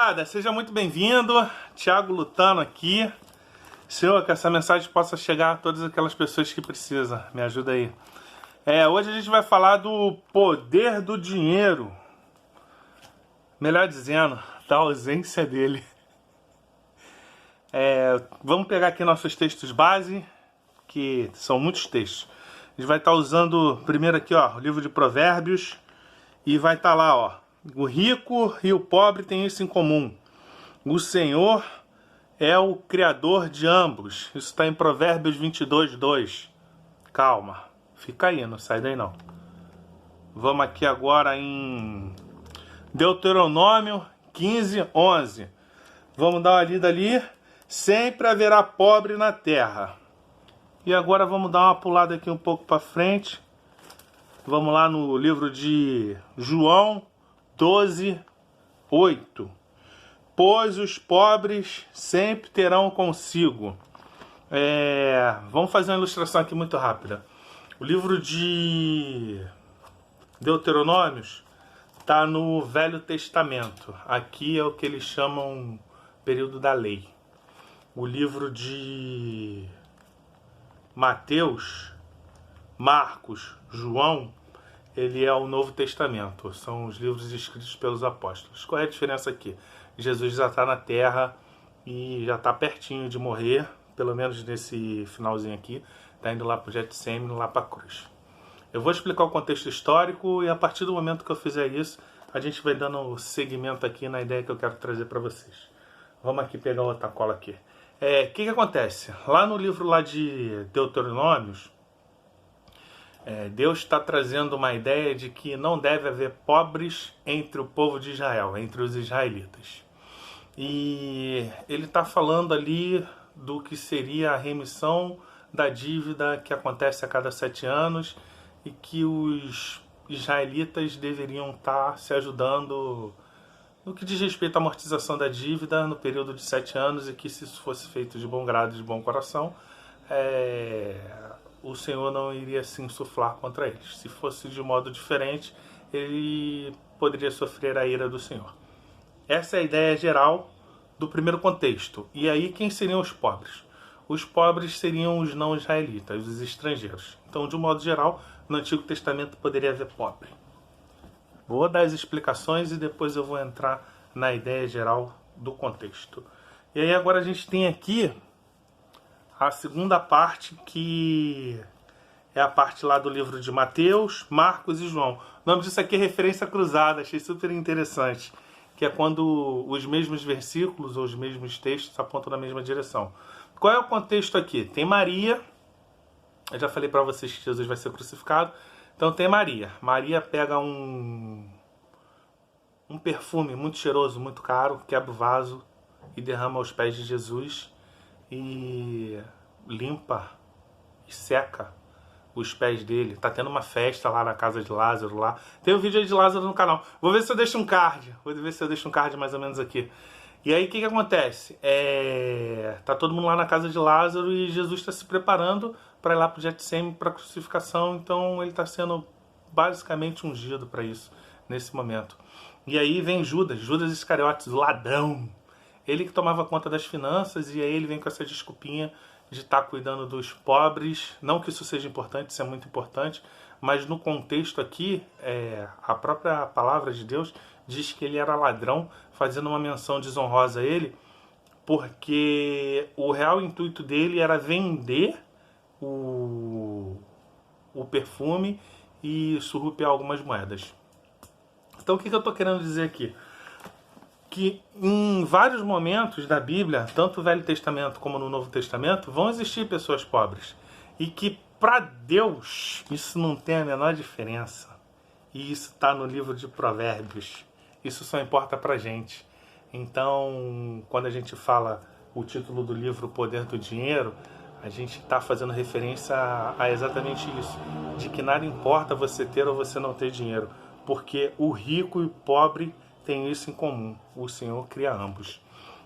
Moçada, seja muito bem-vindo. Thiago Lutano aqui. Senhor, que essa mensagem possa chegar a todas aquelas pessoas que precisam. Me ajuda aí. Hoje a gente vai falar do poder do dinheiro. Melhor dizendo, da ausência dele. Vamos pegar aqui nossos textos base, que são muitos textos. A gente vai estar usando primeiro aqui, ó, o livro de Provérbios. E vai estar lá, ó. O rico e o pobre têm isso em comum. O Senhor é o Criador de ambos. Isso está em Provérbios 22:2. Calma, fica aí, não sai daí não. Vamos aqui agora em Deuteronômio 15:11. Vamos dar uma lida ali. Sempre haverá pobre na terra. E agora vamos dar uma pulada aqui um pouco para frente. Vamos lá no livro de João 12:8. Pois os pobres sempre terão consigo. Vamos fazer uma ilustração aqui muito rápida. O livro de Deuteronômios está no Velho Testamento. Aqui é o que eles chamam período da lei. O livro de Mateus, Marcos, João, ele é o Novo Testamento. São os livros escritos pelos apóstolos. Qual é a diferença aqui? Jesus já está na terra e já está pertinho de morrer, pelo menos nesse finalzinho aqui. Está indo lá para o Getsêmani, lá para a cruz. Eu vou explicar o contexto histórico e a partir do momento que eu fizer isso, a gente vai dando segmento aqui na ideia que eu quero trazer para vocês. Vamos aqui pegar outra cola aqui. O que acontece? Lá no livro lá de Deuteronômios, Deus está trazendo uma ideia de que não deve haver pobres entre o povo de Israel, entre os israelitas. E ele está falando ali do que seria a remissão da dívida que acontece a cada 7 anos e que os israelitas deveriam estar se ajudando no que diz respeito à amortização da dívida no período de 7 anos e que se isso fosse feito de bom grado e de bom coração, o Senhor não iria se insuflar contra eles. Se fosse de modo diferente, ele poderia sofrer a ira do Senhor. Essa é a ideia geral do primeiro contexto. E aí, quem seriam os pobres? Os pobres seriam os não israelitas, os estrangeiros. Então, de um modo geral, no Antigo Testamento poderia haver pobre. Vou dar as explicações e depois eu vou entrar na ideia geral do contexto. E aí agora a gente tem aqui a segunda parte, que é a parte lá do livro de Mateus, Marcos e João. O nome disso aqui é referência cruzada, achei super interessante. Que é quando os mesmos versículos ou os mesmos textos apontam na mesma direção. Qual é o contexto aqui? Tem Maria, eu já falei para vocês que Jesus vai ser crucificado. Então tem Maria. Maria pega um perfume muito cheiroso, muito caro, quebra o vaso e derrama aos pés de Jesus e limpa e seca os pés dele. Tá tendo uma festa lá na casa de Lázaro lá. Tem um vídeo aí de Lázaro no canal. Vou ver se eu deixo um card. Mais ou menos aqui. E aí o que acontece? Tá todo mundo lá na casa de Lázaro e Jesus está se preparando para ir lá para o Getsêmani, para a crucificação. Então ele está sendo basicamente ungido para isso nesse momento. E aí vem Judas Iscariotes, o ladrão. Ele que tomava conta das finanças, e aí ele vem com essa desculpinha de estar cuidando dos pobres. Não que isso seja importante, isso é muito importante, mas no contexto aqui, a própria palavra de Deus diz que ele era ladrão, fazendo uma menção desonrosa a ele, porque o real intuito dele era vender o perfume e surrupiar algumas moedas. Então o que eu estou querendo dizer aqui? Que em vários momentos da Bíblia, tanto no Velho Testamento como no Novo Testamento, vão existir pessoas pobres. E que para Deus isso não tem a menor diferença. E isso está no livro de Provérbios. Isso só importa para a gente. Então, quando a gente fala o título do livro, O Poder do Dinheiro, a gente está fazendo referência a exatamente isso. De que nada importa você ter ou você não ter dinheiro. Porque o rico e o pobre tem isso em comum. O Senhor cria ambos.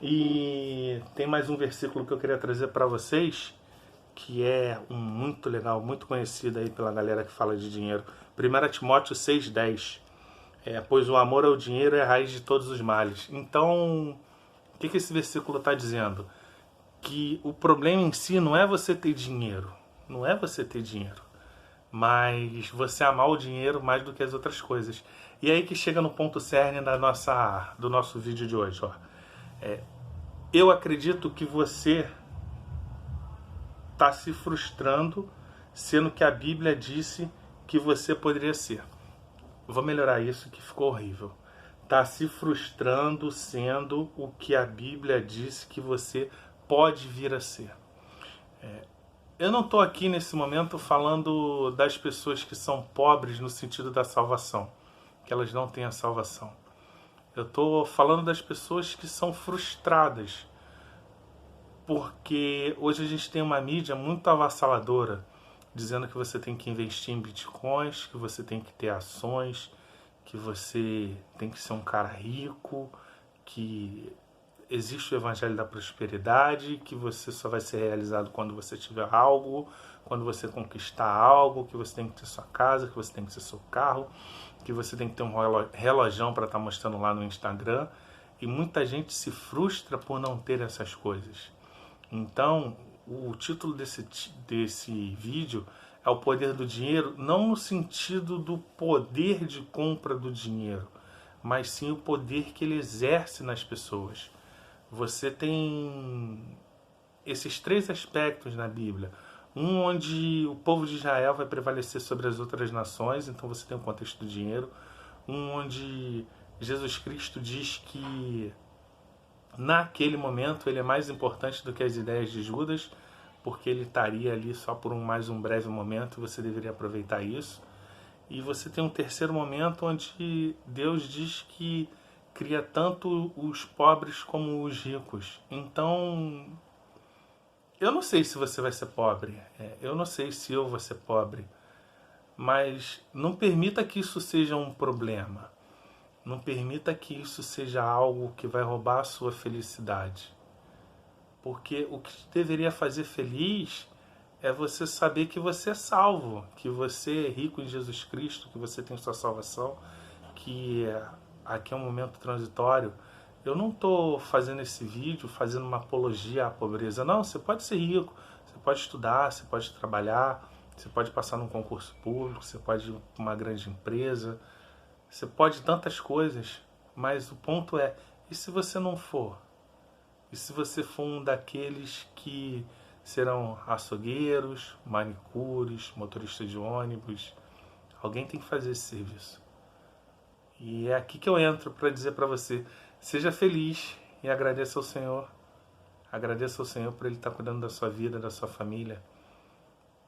E tem mais um versículo que eu queria trazer para vocês, que é muito legal, muito conhecido aí pela galera que fala de dinheiro. 1 Timóteo 6:10. Pois o amor ao dinheiro é a raiz de todos os males. Então, o que esse versículo está dizendo? Que o problema em si não é você ter dinheiro, não é você ter dinheiro, mas você amar o dinheiro mais do que as outras coisas. E aí que chega no ponto cerne do nosso vídeo de hoje. Ó. Eu acredito que você está se frustrando sendo que a Bíblia disse que você poderia ser. Vou melhorar isso que ficou horrível. Está se frustrando sendo o que a Bíblia disse que você pode vir a ser. Eu não estou aqui nesse momento falando das pessoas que são pobres no sentido da salvação, que elas não têm a salvação. Eu estou falando das pessoas que são frustradas, porque hoje a gente tem uma mídia muito avassaladora, dizendo que você tem que investir em bitcoins, que você tem que ter ações, que você tem que ser um cara rico, que existe o evangelho da prosperidade, que você só vai ser realizado quando você tiver algo, quando você conquistar algo, que você tem que ter sua casa, que você tem que ter seu carro, que você tem que ter um relojão para estar mostrando lá no Instagram. E muita gente se frustra por não ter essas coisas. Então, o título desse vídeo é o poder do dinheiro, não no sentido do poder de compra do dinheiro, mas sim o poder que ele exerce nas pessoas. Você tem esses três aspectos na Bíblia. Um onde o povo de Israel vai prevalecer sobre as outras nações, então você tem o contexto do dinheiro. Um onde Jesus Cristo diz que naquele momento ele é mais importante do que as ideias de Judas, porque ele estaria ali só por mais um breve momento, você deveria aproveitar isso. E você tem um terceiro momento onde Deus diz que cria tanto os pobres como os ricos. Então, eu não sei se você vai ser pobre, eu não sei se eu vou ser pobre, mas não permita que isso seja um problema. Não permita que isso seja algo que vai roubar a sua felicidade. Porque o que te deveria fazer feliz é você saber que você é salvo, que você é rico em Jesus Cristo, que você tem sua salvação, que aqui é um momento transitório. Eu não estou fazendo esse vídeo fazendo uma apologia à pobreza. Não, você pode ser rico, você pode estudar, você pode trabalhar, você pode passar num concurso público, você pode ir para uma grande empresa, você pode tantas coisas, mas o ponto é, e se você não for? E se você for um daqueles que serão açougueiros, manicures, motoristas de ônibus? Alguém tem que fazer esse serviço. E é aqui que eu entro para dizer para você, seja feliz e agradeça ao Senhor. Agradeça ao Senhor por Ele estar cuidando da sua vida, da sua família.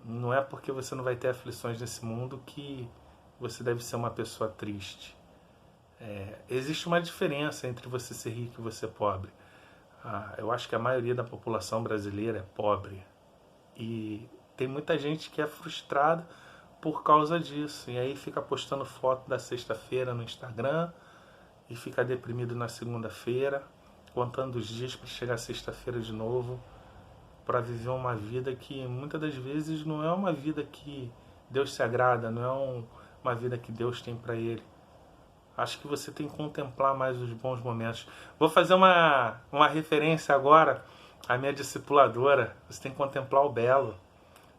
Não é porque você não vai ter aflições nesse mundo que você deve ser uma pessoa triste. Existe uma diferença entre você ser rico e você ser pobre. Eu acho que a maioria da população brasileira é pobre. E tem muita gente que é frustrada por causa disso. E aí fica postando foto da sexta-feira no Instagram e fica deprimido na segunda-feira, contando os dias para chegar sexta-feira de novo, para viver uma vida que muitas das vezes não é uma vida que Deus se agrada, não é uma vida que Deus tem para ele. Acho que você tem que contemplar mais os bons momentos. Vou fazer uma referência agora à minha discipuladora. Você tem que contemplar o belo.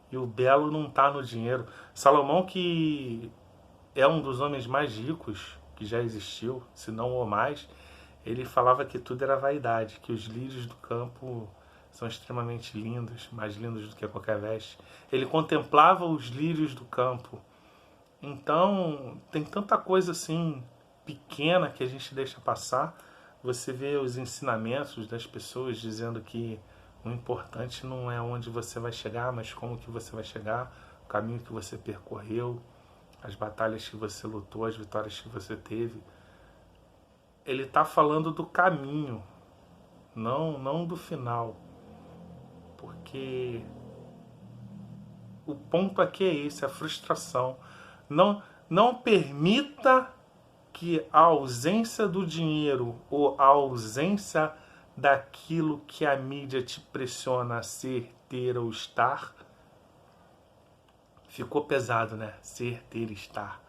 E o belo não está no dinheiro. Salomão, que é um dos homens mais ricos que já existiu, se não o mais, ele falava que tudo era vaidade, que os lírios do campo são extremamente lindos, mais lindos do que qualquer veste. Ele contemplava os lírios do campo. Então, tem tanta coisa assim pequena que a gente deixa passar. Você vê os ensinamentos das pessoas dizendo que o importante não é onde você vai chegar, mas como que você vai chegar, o caminho que você percorreu, as batalhas que você lutou, as vitórias que você teve. Ele está falando do caminho, não do final. Porque o ponto aqui é esse, a frustração. Não permita que a ausência do dinheiro ou a ausência daquilo que a mídia te pressiona a ser, ter ou estar, ficou pesado, né? Ser, ter, estar.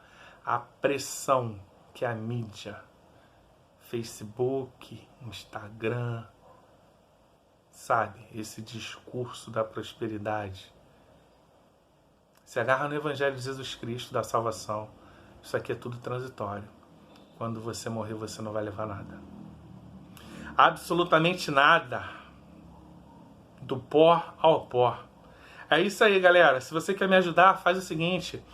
A pressão que a mídia, Facebook, Instagram, sabe, esse discurso da prosperidade, se agarra no Evangelho de Jesus Cristo, da salvação. Isso aqui é tudo transitório. Quando você morrer, você não vai levar nada. Absolutamente nada. Do pó ao pó. É isso aí, galera. Se você quer me ajudar, faz o seguinte.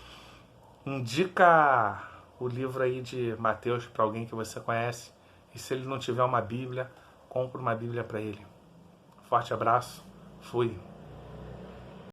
Indica o livro aí de Mateus para alguém que você conhece. E se ele não tiver uma Bíblia, compra uma Bíblia para ele. Forte abraço. Fui.